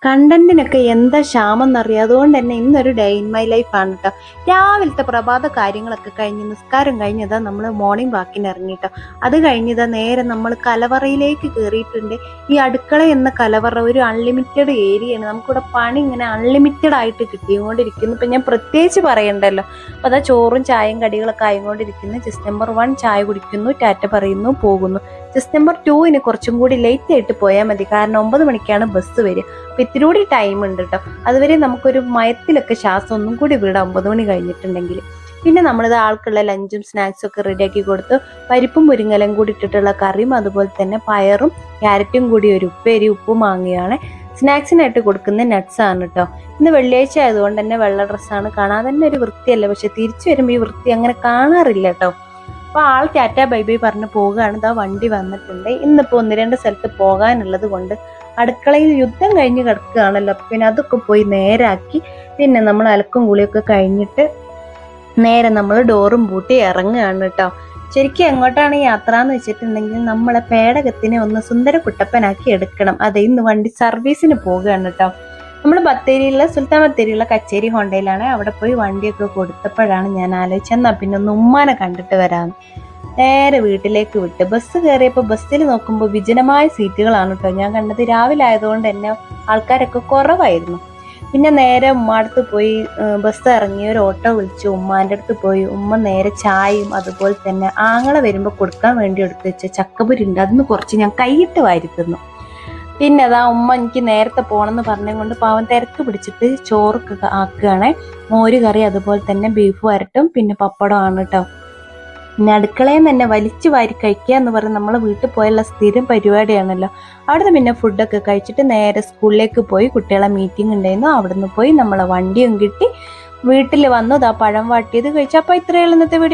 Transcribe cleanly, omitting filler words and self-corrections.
കണ്ടന്റിനൊക്കെ എന്താ ക്ഷാമം എന്നറിയാം. അതുകൊണ്ട് തന്നെ ഇന്നൊരു ഡേ ഇൻ മൈ ലൈഫ് ആണ് കേട്ടോ. രാവിലത്തെ പ്രഭാത കാര്യങ്ങളൊക്കെ കഴിഞ്ഞ് നിസ്കാരം കഴിഞ്ഞതാ നമ്മൾ മോർണിംഗ് വാക്കിന് ഇറങ്ങിട്ടോ. അത് കഴിഞ്ഞതാ നേരെ നമ്മൾ കലവറയിലേക്ക് കയറിയിട്ടുണ്ട്. ഈ അടുക്കള എന്ന കലവറ ഒരു അൺലിമിറ്റഡ് ഏരിയയാണ്. നമുക്കിവിടെ പണി ഇങ്ങനെ അൺലിമിറ്റഡ് ആയിട്ട് കിട്ടിക്കൊണ്ടിരിക്കുന്നു. ഇപ്പം ഞാൻ പ്രത്യേകിച്ച് പറയണ്ടല്ലോ. അപ്പോൾ അതാ ചോറും ചായയും കടികളൊക്കെ ആയിക്കൊണ്ടിരിക്കുന്നു. ജസ്റ്റ് നമ്പർ 1 ചായ കുടിക്കുന്നു, ടാറ്റ പറയുന്നു, പോകുന്നു. ജസ്റ്റ് നമ്പർ 2 കുറച്ചും കൂടി ലേറ്റ് ആയിട്ട് പോയാൽ മതി. കാരണം 9 മണിക്കാണ് ബസ് വരിക. അപ്പം ഇത്തിരി കൂടി ടൈം ഉണ്ട് കേട്ടോ. അതുവരെ നമുക്കൊരു മയത്തിലൊക്കെ ശ്വാസം ഒന്നും കൂടി വിടാം 9 മണി കഴിഞ്ഞിട്ടുണ്ടെങ്കിൽ. പിന്നെ നമ്മളിത് ആൾക്കുള്ള ലഞ്ചും സ്നാക്സും ഒക്കെ റെഡിയാക്കി കൊടുത്തു. പരിപ്പും മുരിങ്ങലും കൂടി ഇട്ടിട്ടുള്ള കറിയും അതുപോലെ തന്നെ പയറും ക്യാരറ്റും കൂടി ഒരു ഉപ്പേരി ഉപ്പും മാങ്ങയാണ്. സ്നാക്സിനായിട്ട് കൊടുക്കുന്ന നട്ട്സ് ആണ് കേട്ടോ. ഇന്ന് വെള്ളിയാഴ്ച ആയതുകൊണ്ട് തന്നെ വെള്ള ഡ്രസ്സാണ്. കാണാൻ തന്നെ ഒരു വൃത്തിയല്ല, പക്ഷെ തിരിച്ചു വരുമ്പോൾ ഈ വൃത്തി അങ്ങനെ കാണാറില്ല കേട്ടോ. അപ്പോൾ ആൾ ടാറ്റ ബൈ ബൈ പറഞ്ഞ് പോവുകയാണ്. ഇതാ വണ്ടി വന്നിട്ടുണ്ട്. ഇന്നിപ്പോൾ 1-2 സ്ഥലത്ത് പോകാനുള്ളത് കൊണ്ട് അടുക്കളയിൽ യുദ്ധം കഴിഞ്ഞ് കിടക്കുകയാണല്ലോ. പിന്നെ അതൊക്കെ പോയി നേരാക്കി പിന്നെ നമ്മൾ അലക്കും കുളിയൊക്കെ കഴിഞ്ഞിട്ട് നേരെ നമ്മൾ ഡോറും പൂട്ടി ഇറങ്ങുകയാണ് കേട്ടോ. ശരിക്കും എങ്ങോട്ടാണ് യാത്ര എന്ന് വെച്ചിട്ടുണ്ടെങ്കിൽ നമ്മളെ പേടകത്തിനെ ഒന്ന് സുന്ദര കുട്ടപ്പനാക്കി എടുക്കണം. അതെ, ഇന്ന് വണ്ടി സർവീസിന് പോവുകയാണ് കേട്ടോ. നമ്മൾ സുൽത്താൻ ബത്തേരിയിലുള്ള കച്ചേരി ഹോണ്ടയിലാണ്. അവിടെ പോയി വണ്ടിയൊക്കെ കൊടുത്തപ്പോഴാണ് ഞാൻ ആലോചിച്ചെന്നാ പിന്നെ ഒന്ന് ഉമ്മാനെ കണ്ടിട്ട് വരാമെന്ന്. നേരെ വീട്ടിലേക്ക് വിട്ട് ബസ് കയറിയപ്പോൾ ബസ്സിൽ നോക്കുമ്പോൾ വിജനമായ സീറ്റുകളാണ് കേട്ടോ ഞാൻ കണ്ടത്. രാവിലെ ആയതുകൊണ്ട് തന്നെ ആൾക്കാരൊക്കെ കുറവായിരുന്നു. പിന്നെ നേരെ ഉമ്മാടുത്ത് പോയി ബസ് ഇറങ്ങി ഒരു ഓട്ടോ വിളിച്ചു ഉമ്മാൻ്റെ അടുത്ത് പോയി. ഉമ്മ നേരെ ചായയും അതുപോലെ തന്നെ ആങ്ങളെ വരുമ്പോൾ കൊടുക്കാൻ വേണ്ടി എടുത്ത് വെച്ച ചക്കപ്പുരി ഉണ്ട്, അതിന് കുറച്ച് ഞാൻ കൈയിട്ട് വാരിത്തുന്നു. പിന്നെ അതാ ഉമ്മ എനിക്ക് നേരത്തെ പോകണമെന്ന് പറഞ്ഞുകൊണ്ട് പാവം തിരക്ക് പിടിച്ചിട്ട് ചോറൊക്കെ ആക്കുകയാണ്. മോര് കറി അതുപോലെ തന്നെ ബീഫ് വരട്ടും പിന്നെ പപ്പടമാണ് കേട്ടോ. പിന്നെ അടുക്കളയിൽ നിന്ന് തന്നെ വലിച്ചു വാരി കഴിക്കുക എന്ന് പറഞ്ഞ് നമ്മളെ വീട്ടിൽ പോയുള്ള സ്ഥിരം പരിപാടിയാണല്ലോ. അവിടുന്ന് പിന്നെ ഫുഡൊക്കെ കഴിച്ചിട്ട് നേരെ സ്കൂളിലേക്ക് പോയി. കുട്ടികളെ മീറ്റിംഗ് ഉണ്ടായിരുന്നു. അവിടുന്ന് പോയി നമ്മളെ വണ്ടിയും കിട്ടി വീട്ടിൽ വന്നു. ഇതാ പഴം വാട്ടിയത് കഴിച്ചു. അപ്പോൾ ഇത്രയുള്ള ഇന്നത്തെ വീഡിയോ.